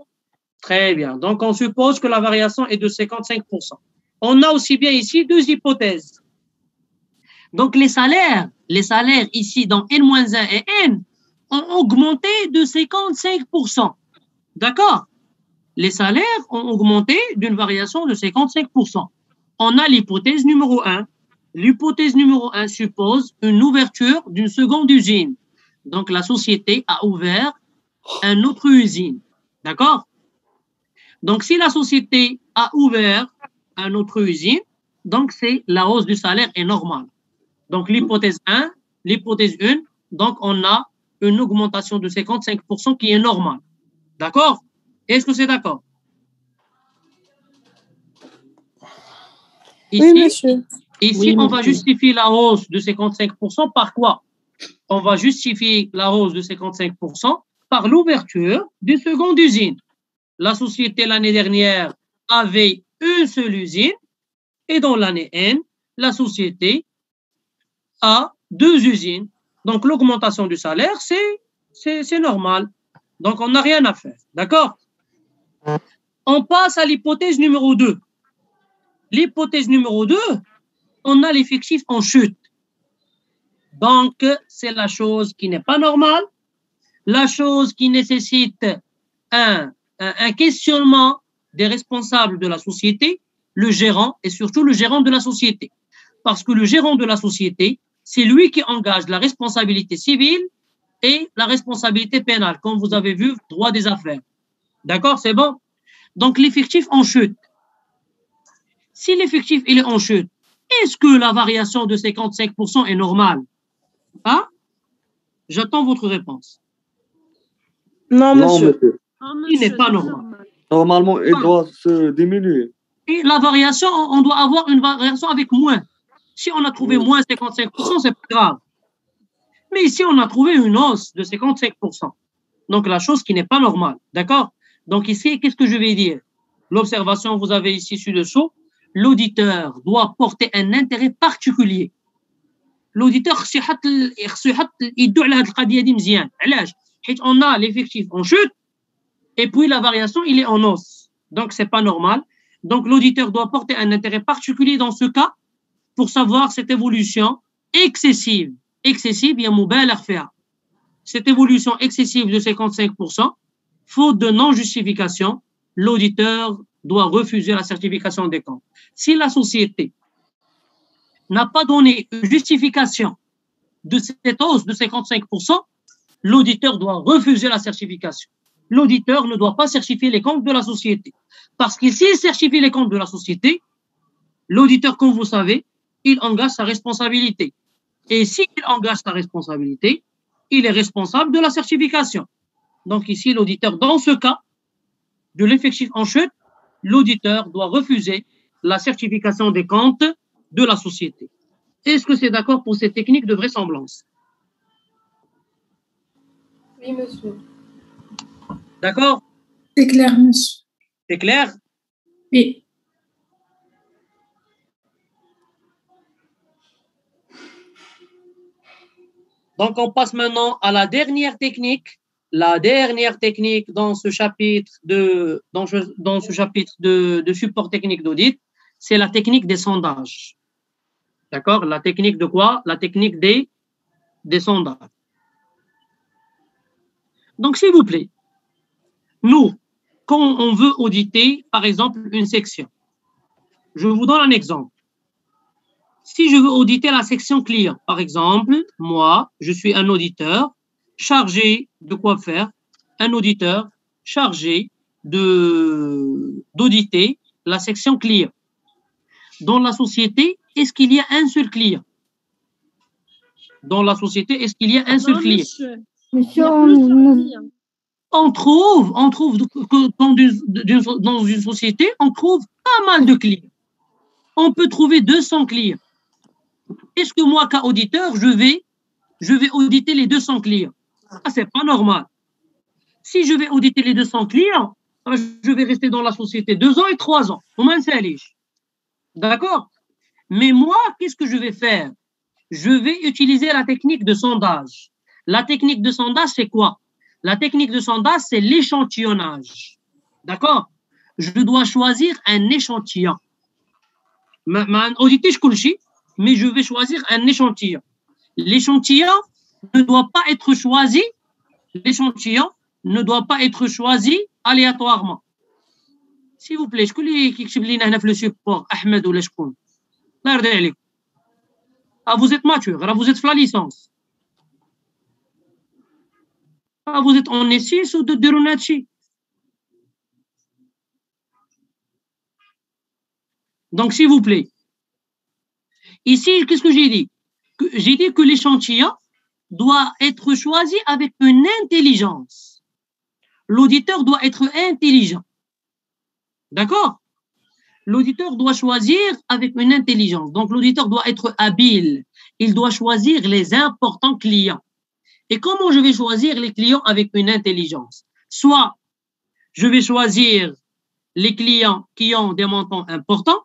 Très bien. Donc, on suppose que la variation est de 55%. On a aussi bien ici deux hypothèses. Donc, les salaires ici dans N-1 et N ont augmenté de 55%. D'accord? Les salaires ont augmenté d'une variation de 55%. On a l'hypothèse numéro 1. L'hypothèse numéro 1 suppose une ouverture d'une seconde usine. Donc, la société a ouvert une autre usine. D'accord? Donc, si la société a ouvert une autre usine, donc c'est la hausse du salaire est normale. Donc, l'hypothèse 1, donc on a une augmentation de 55% qui est normale. D'accord? Est-ce que c'est d'accord? Oui, monsieur. Ici, on va justifier la hausse de 55% par quoi? On va justifier la hausse de 55% par l'ouverture d'une seconde usine. La société, l'année dernière, avait une seule usine et dans l'année N, la société a deux usines. Donc, l'augmentation du salaire, c'est normal. Donc, on n'a rien à faire. D'accord? On passe à l'hypothèse numéro 2. L'hypothèse numéro 2, on a l'effectif en chute. Donc, c'est la chose qui n'est pas normale, la chose qui nécessite un questionnement des responsables de la société, le gérant et surtout le gérant de la société. Parce que le gérant de la société, c'est lui qui engage la responsabilité civile et la responsabilité pénale, comme vous avez vu, droit des affaires. D'accord, c'est bon? Donc, l'effectif en chute. Si l'effectif il est en chute, est-ce que la variation de 55% est normale? Hein? J'attends votre réponse. Non, monsieur. Il n'est pas normal. Normalement, il doit se diminuer. Et la variation, on doit avoir une variation avec moins. Si on a trouvé moins 55%, c'est pas grave. Mais ici, on a trouvé une hausse de 55%. Donc, la chose qui n'est pas normale. D'accord? Donc, ici, qu'est-ce que je vais dire? L'observation, vous avez ici sur-dessous. L'auditeur doit porter un intérêt particulier. L'auditeur, on a l'effectif en chute et puis la variation, il est en hausse. Donc, c'est pas normal. Donc, l'auditeur doit porter un intérêt particulier dans ce cas pour savoir cette évolution excessive. Excessive, il y a mubalagh fiha. Cette évolution excessive de 55%, faute de non-justification, l'auditeur doit refuser la certification des comptes. Si la société n'a pas donné une justification de cette hausse de 55%, l'auditeur doit refuser la certification. L'auditeur ne doit pas certifier les comptes de la société. Parce que s'il certifie les comptes de la société, l'auditeur, comme vous savez, il engage sa responsabilité. Et s'il engage sa responsabilité, il est responsable de la certification. Donc ici, l'auditeur, dans ce cas de l'effectif en chute, l'auditeur doit refuser la certification des comptes de la société. Est-ce que c'est d'accord pour cette technique de vraisemblance? Oui, monsieur. D'accord? C'est clair, monsieur. C'est clair? Oui. Donc, on passe maintenant à la dernière technique. La dernière technique dans ce chapitre de support technique d'audit, c'est la technique des sondages. D'accord? La technique de quoi? La technique des sondages. Donc, s'il vous plaît, nous, quand on veut auditer, par exemple, une section, je vous donne un exemple. Si je veux auditer la section client, par exemple, moi, je suis un auditeur chargé de quoi faire? Un auditeur chargé d'auditer la section client. Dans la société, est-ce qu'il y a un seul client? dans la société, est-ce qu'il y a un seul Non, client? monsieur. Monsieur, Il y a plusieurs clients. On trouve que dans une société, on trouve pas mal de clients. On peut trouver 200 clients. Est-ce que moi, qu'auditeur, je vais auditer les 200 clients? Ah, c'est pas normal. Si je vais auditer les 200 clients, je vais rester dans la société 2 ans et 3 ans. D'accord? Mais moi, qu'est-ce que je vais faire? Je vais utiliser la technique de sondage. La technique de sondage, c'est quoi? La technique de sondage, c'est l'échantillonnage. D'accord? Je dois choisir un échantillon. Auditer, mais je vais choisir un échantillon. L'échantillon ne doit pas être choisi. L'échantillon ne doit pas être choisi aléatoirement. S'il vous plaît, شكون اللي كيكتب لينا هنا في لو سيبور احمد ولا شكون؟ الله يرضي عليكم. Ah, vous êtes mature, vous êtes la licence. Ah, vous êtes en S6 ou de Deronachi. Donc, s'il vous plaît. Ici, qu'est-ce que j'ai dit? J'ai dit que l'échantillon doit être choisi avec une intelligence. L'auditeur doit être intelligent. D'accord? L'auditeur doit choisir avec une intelligence. Donc, l'auditeur doit être habile. Il doit choisir les importants clients. Et comment je vais choisir les clients avec une intelligence? Soit je vais choisir les clients qui ont des montants importants,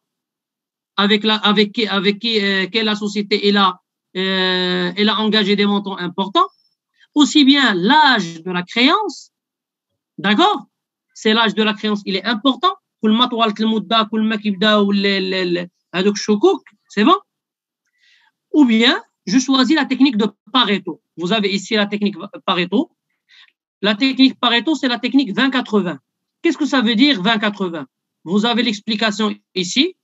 avec qui la société elle a engagé des montants importants, aussi bien l'âge de la créance, d'accord? C'est l'âge de la créance, il est important. C'est bon? Ou bien, je choisis la technique de Pareto. Vous avez ici la technique Pareto. La technique Pareto, c'est la technique 20-80. Qu'est-ce que ça veut dire 20-80? Vous avez l'explication ici.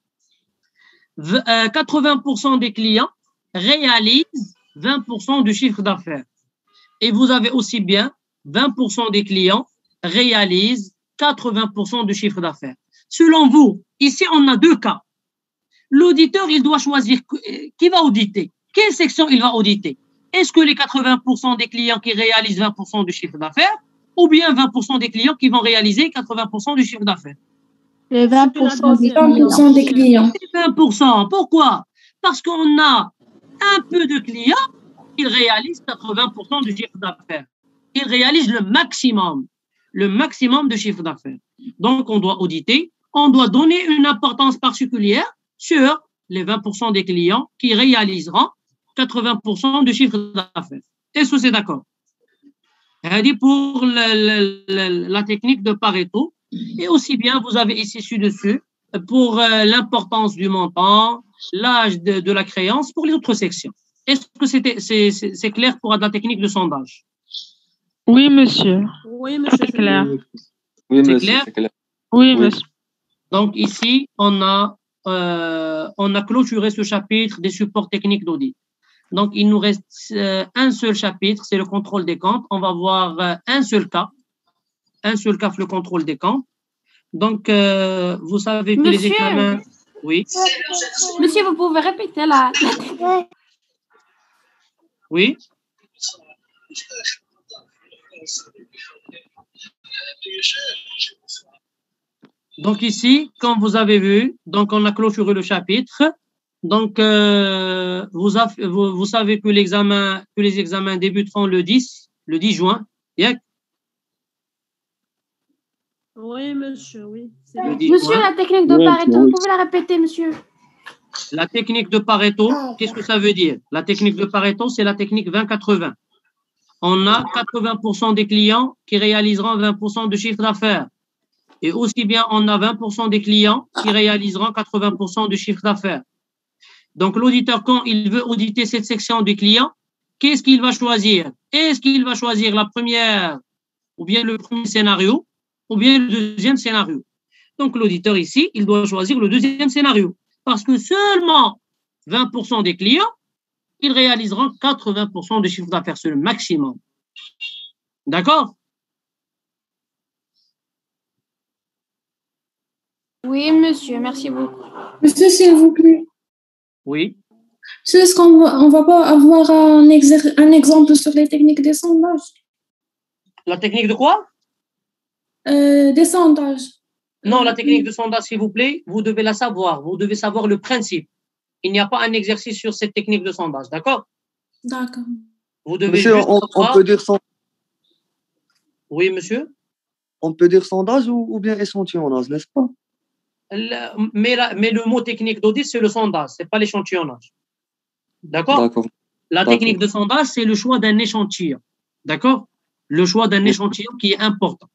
80% des clients réalisent 20% du chiffre d'affaires. Et vous avez aussi bien 20% des clients réalisent 80% du chiffre d'affaires. Selon vous, ici, on a deux cas. L'auditeur, il doit choisir qui va auditer. Quelle section il va auditer? Est-ce que les 80% des clients qui réalisent 20% du chiffre d'affaires ou bien 20% des clients qui vont réaliser 80% du chiffre d'affaires? Les 20% des clients. 20%. Pourquoi? Parce qu'on a un peu de clients qui réalisent 80% du chiffre d'affaires. Ils réalisent le maximum de chiffre d'affaires. Donc, on doit auditer, on doit donner une importance particulière sur les 20% des clients qui réaliseront 80% du chiffre d'affaires. Est-ce que c'est d'accord? Pour la technique de Pareto, et aussi bien, vous avez ici ci-dessus pour l'importance du montant, l'âge de la créance pour les autres sections. Est-ce que c'est clair pour la technique de sondage? Oui, monsieur. Oui, monsieur, c'est clair. Oui, C'est monsieur, clair? c'est clair. Oui, monsieur. Donc, ici, on a clôturé ce chapitre des supports techniques d'audit. Donc, il nous reste un seul chapitre, c'est le contrôle des comptes. On va voir un seul cas, le contrôle des comptes. Donc, vous savez que les examens... Oui. Monsieur, vous pouvez répéter la... Oui. Donc ici, comme vous avez vu, donc on a clôturé le chapitre. Donc, vous savez que les examens débuteront le 10 juin. Yeah. Oui, monsieur, oui. Monsieur, la technique de Pareto, vous pouvez la répéter, monsieur? La technique de Pareto, qu'est-ce que ça veut dire? La technique de Pareto, c'est la technique 20-80. On a 80% des clients qui réaliseront 20% de chiffre d'affaires. Et aussi bien, on a 20% des clients qui réaliseront 80% du chiffre d'affaires. Donc, l'auditeur, quand il veut auditer cette section du client, qu'est-ce qu'il va choisir? Est-ce qu'il va choisir la première ou bien le premier scénario ou bien le deuxième scénario? Donc, l'auditeur ici, il doit choisir le deuxième scénario parce que seulement 20% des clients, ils réaliseront 80% du chiffre d'affaires. C'est le maximum. D'accord? Oui, monsieur, merci beaucoup. Monsieur, s'il vous plaît. Oui. Est-ce qu'on va pas avoir un exemple sur les techniques des sondages? La technique de quoi? Des sondages. Non, la technique de sondage, s'il vous plaît, vous devez la savoir. Vous devez savoir le principe. Il n'y a pas un exercice sur cette technique de sondage, d'accord? D'accord. Vous devez Monsieur, juste on savoir... peut dire Oui, monsieur? on peut dire sondage ou bien échantillonnage, n'est-ce pas? Mais le mot technique d'audit, c'est le sondage, ce n'est pas l'échantillonnage. D'accord? D'accord. La technique de sondage, c'est le choix d'un échantillon. D'accord? Le choix d'un échantillon qui est important.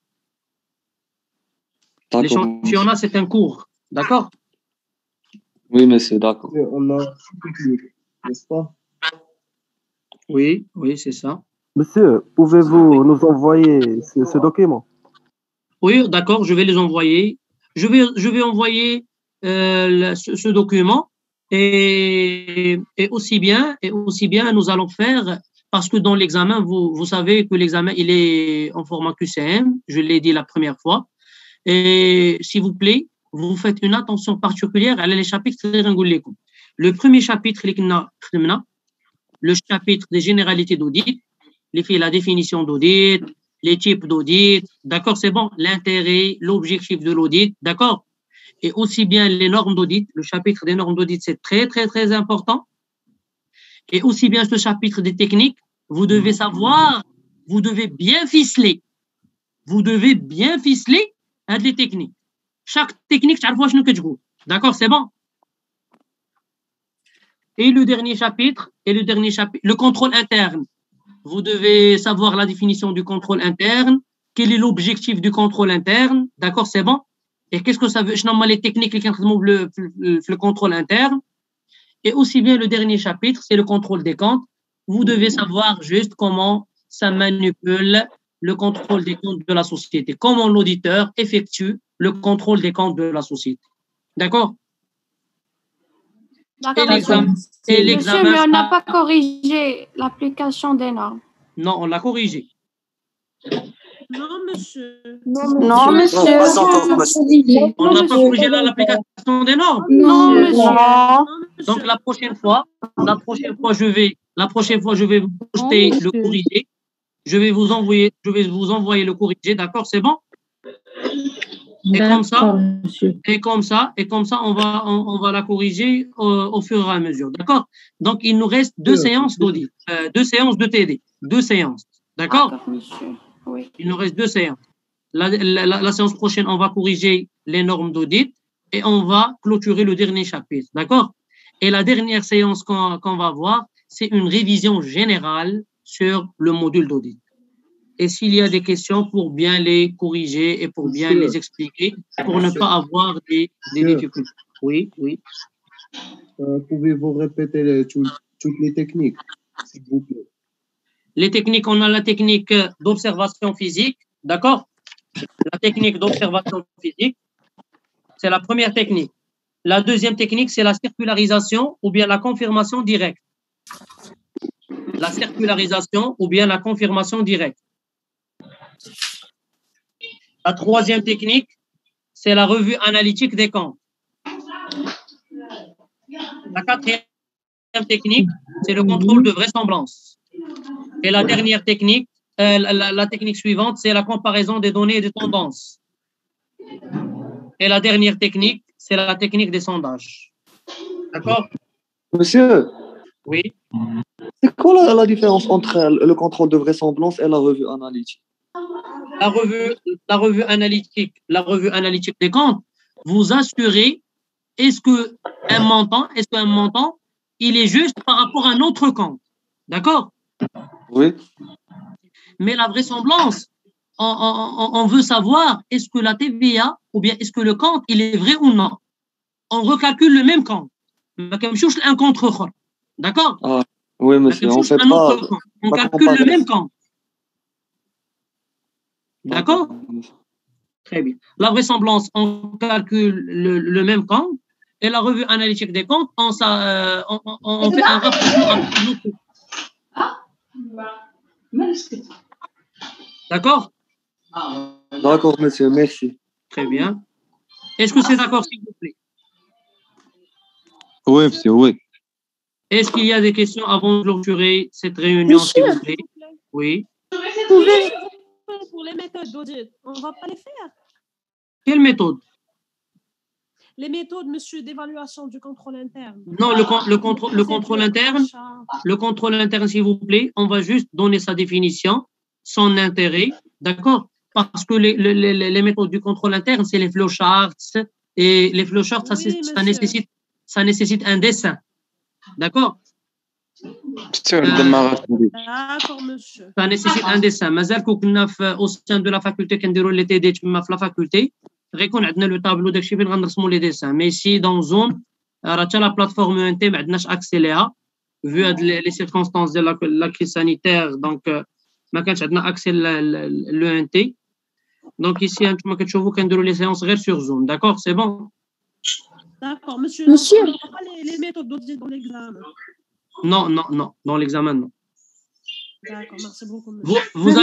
L'échantillonnage, c'est un cours. D'accord? Oui, monsieur, d'accord. On a technique, n'est-ce pas? Oui, oui, c'est ça. Monsieur, pouvez-vous nous envoyer ce document? Oui, d'accord, je vais les envoyer. Je vais envoyer ce document et aussi bien, nous allons faire, parce que dans l'examen, vous savez que l'examen, il est en format QCM, je l'ai dit la première fois. Et s'il vous plaît, vous faites une attention particulière à les chapitres. Le premier chapitre, le chapitre des généralités d'audit, la définition d'audit, les types d'audit, d'accord, c'est bon, l'intérêt, l'objectif de l'audit, d'accord, et aussi bien les normes d'audit, le chapitre des normes d'audit, c'est très, très, très important, et aussi bien ce chapitre des techniques, vous devez savoir, vous devez bien ficeler les techniques. Chaque technique, d'accord, c'est bon. Et le dernier chapitre, le contrôle interne. Vous devez savoir la définition du contrôle interne, quel est l'objectif du contrôle interne, d'accord, c'est bon. Et qu'est-ce que ça veut, les techniques qui le contrôle interne. Et aussi bien le dernier chapitre, c'est le contrôle des comptes. Vous devez savoir juste comment ça manipule le contrôle des comptes de la société, comment l'auditeur effectue le contrôle des comptes de la société. D'accord? D'accord, monsieur, mais on n'a pas corrigé l'application des normes. Non, on l'a corrigé. Non, monsieur. Non, monsieur. Pas encore, monsieur. On n'a pas corrigé l'application des normes. Non, monsieur. Donc la prochaine fois, je vais vous poster le corrigé. Je vais vous envoyer le corrigé, d'accord, c'est bon? Et comme ça, on va la corriger au fur et à mesure, d'accord? Donc il nous reste 2 séances d'audit, 2 séances de TD, 2 séances, d'accord? Oui. Il nous reste 2 séances. La séance prochaine, on va corriger les normes d'audit et on va clôturer le dernier chapitre, d'accord? Et la dernière séance qu'on va voir, c'est une révision générale sur le module d'audit. Et s'il y a des questions, pour bien les corriger et pour bien les expliquer, pour ne pas avoir des difficultés. Oui, oui. Pouvez-vous répéter toutes les techniques, s'il vous plaît? Les techniques, on a la technique d'observation physique, d'accord? La technique d'observation physique, c'est la première technique. La deuxième technique, c'est la circularisation ou bien la confirmation directe. La circularisation ou bien la confirmation directe. La troisième technique, c'est la revue analytique des comptes. La quatrième technique, c'est le contrôle de vraisemblance. Et la dernière technique, la technique suivante, c'est la comparaison des données et des tendances. Et la dernière technique, c'est la technique des sondages. D'accord? Monsieur? Oui. C'est quoi la différence entre le contrôle de vraisemblance et la revue analytique? La revue analytique des comptes, vous assurez est-ce qu'un montant, il est juste par rapport à un autre compte. D'accord? Oui. Mais la vraisemblance, on veut savoir est-ce que la TVA ou bien est-ce que le compte, il est vrai ou non. On recalcule le même compte. Un contre. D'accord? Ah, oui, monsieur, on fait pas... On calcule le même compte. D'accord? Très bien. La vraisemblance, on calcule le même compte et la revue analytique des comptes, on fait un rapprochement avec l'autre. D'accord? D'accord, monsieur, merci. Très bien. Est-ce que c'est d'accord, s'il vous plaît? Oui, monsieur, oui. Est-ce qu'il y a des questions avant de clôturer cette réunion, s'il vous plaît? Oui. Pour les méthodes d'audit, on ne va pas les faire. Quelle méthode? Les méthodes, monsieur, d'évaluation du contrôle interne. Non, le contrôle interne, s'il vous plaît, on va juste donner sa définition, son intérêt, d'accord? Parce que les méthodes du contrôle interne, c'est les flowcharts, et les flowcharts, Oui, ça nécessite un dessin, d'accord? D'accord, monsieur. Ça nécessite un dessin. مازال كنا au sein de la faculté كنديروا les TD تما في la faculté غيكون عندنا le tableau داكشي فين غنرسموا les dessins. Mais ici dans Zoom راه حتى la plateforme ENT ما عندناش accès ليها vu les circonstances de la crise sanitaire, donc ما كانش عندنا accès le ENT. Donc ici انتم كتشوفوا كنديروا les séances غير sur Zoom, d'accord? C'est bon? D'accord, monsieur. Monsieur. On n'a pas les méthodes d'audit dans l'examen. Non, dans l'examen, non. D'accord, merci beaucoup, monsieur. Vous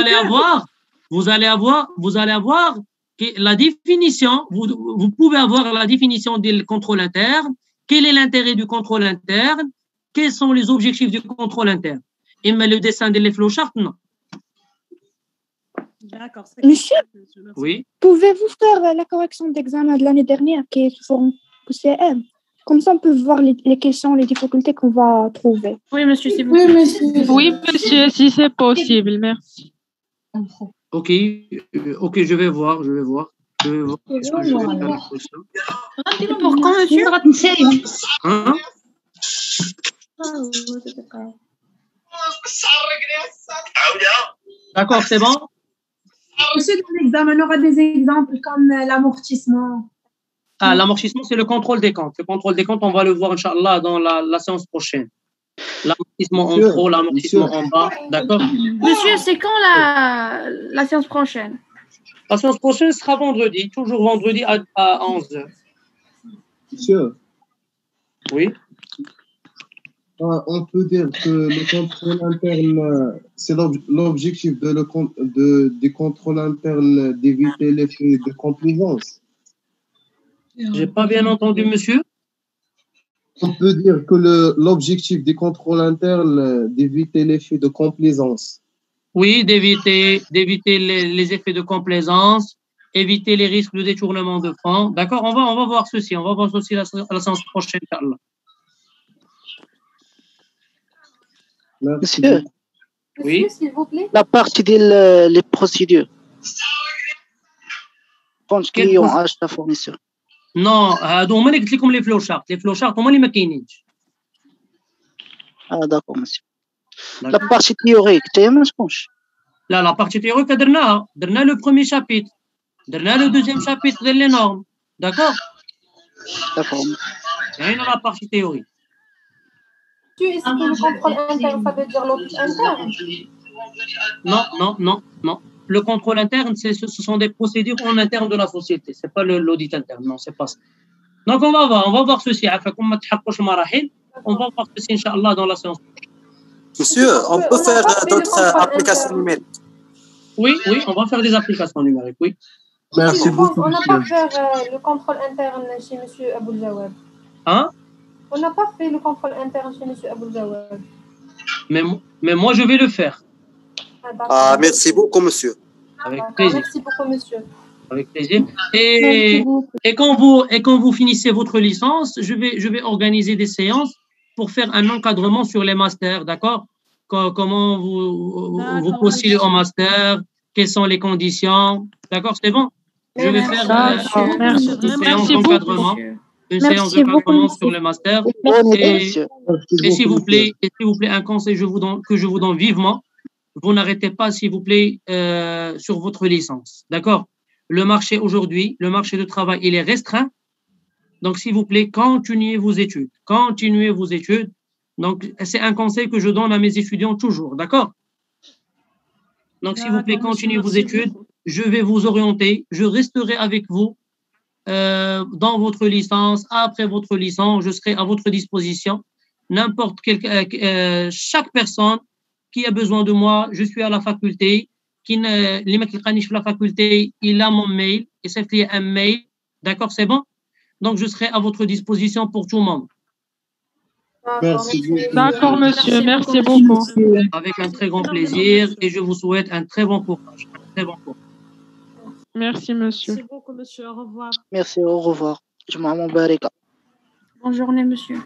allez avoir que la définition, vous pouvez avoir la définition du contrôle interne, quel est l'intérêt du contrôle interne, quels sont les objectifs du contrôle interne. Et mais le dessin des flowcharts, non. D'accord. Monsieur, oui. Pouvez-vous faire la correction d'examen de l'année dernière qui est sur QCM? Comme ça, on peut voir les questions, les difficultés qu'on va trouver. Oui, monsieur, s'il vous plaît. Oui, monsieur, si c'est possible, merci. Ok, je vais voir. Est-ce que je vais faire la question? Pour quand, monsieur? Hein? D'accord, c'est bon? Monsieur, dans l'examen, on aura des exemples comme l'amortissement. Ah, l'amortissement, c'est le contrôle des comptes. Le contrôle des comptes, on va le voir, Inch'Allah, dans la séance prochaine. L'amortissement en haut, l'amortissement en bas. D'accord? Monsieur, c'est quand la séance prochaine? La séance prochaine sera vendredi, toujours vendredi à 11h. Monsieur. Oui. On peut dire que le contrôle interne, c'est l'objectif du contrôle interne d'éviter l'effet de complaisance. J'ai pas bien entendu, monsieur. On peut dire que l'objectif du contrôle interne, d'éviter l'effet de complaisance. Oui, d'éviter les effets de complaisance, éviter les risques de détournement de fonds. D'accord, on va voir ceci. On va voir ceci à la séance prochaine, Inch'Allah. Monsieur. Oui. S'il vous plaît. La partie des procédures. Quand client achète la fourniture. Non, هادو هما اللي قلت لكم لي فلوشارت هما اللي ما كاينينش. D'accord, monsieur. La partie théorique, tu ما تكونش. Là, la partie théorique درنا le premier chapitre. درنا le deuxième chapitre des normes. D'accord? D'accord. Et la partie théorique. Est-ce que le contrôle interne, ça veut dire l'audit interne? Non. Le contrôle interne, ce sont des procédures en interne de la société. Ce n'est pas l'audit interne. Non, ce n'est pas ça. Donc, on va voir ceci. On va voir ceci, Inch'Allah, dans la séance. Monsieur, on peut faire d'autres applications numériques. Oui, on va faire des applications numériques, oui. Merci beaucoup. On n'a pas fait le contrôle interne chez M. Aboul Jawad. Hein? On n'a pas fait le contrôle interne chez M. Aboul Jawad. Mais moi, je vais le faire. Merci beaucoup, monsieur. Avec plaisir. Merci beaucoup, monsieur. Avec plaisir. Et quand vous finissez votre licence, je vais organiser des séances pour faire un encadrement sur les masters, d'accord? Comment vous postulez au master, quelles sont les conditions, d'accord? C'est bon? Je vais faire une séance d'encadrement. Une séance d'encadrement sur le master. Et s'il vous plaît, un conseil que je vous donne vivement, vous n'arrêtez pas, s'il vous plaît, sur votre licence. D'accord? Le marché aujourd'hui, le marché de travail, il est restreint. Donc, s'il vous plaît, continuez vos études. Donc, c'est un conseil que je donne à mes étudiants toujours. D'accord? Donc, s'il vous plaît, continuez vos études. Je vais vous orienter. Je resterai avec vous dans votre licence. Après votre licence, je serai à votre disposition. Chaque personne qui a besoin de moi, je suis à la faculté. Les mecs qui sont à la faculté, il a mon mail. Et c'est fait un mail. D'accord, c'est bon? Donc, je serai à votre disposition pour tout le monde. Merci beaucoup. D'accord, monsieur. Merci beaucoup. Avec un très grand plaisir et je vous souhaite un très bon courage. Un très bon courage. Merci, monsieur. Merci beaucoup, monsieur. Au revoir. Merci, au revoir. Jum'a Mubaraka. Bonne journée, monsieur.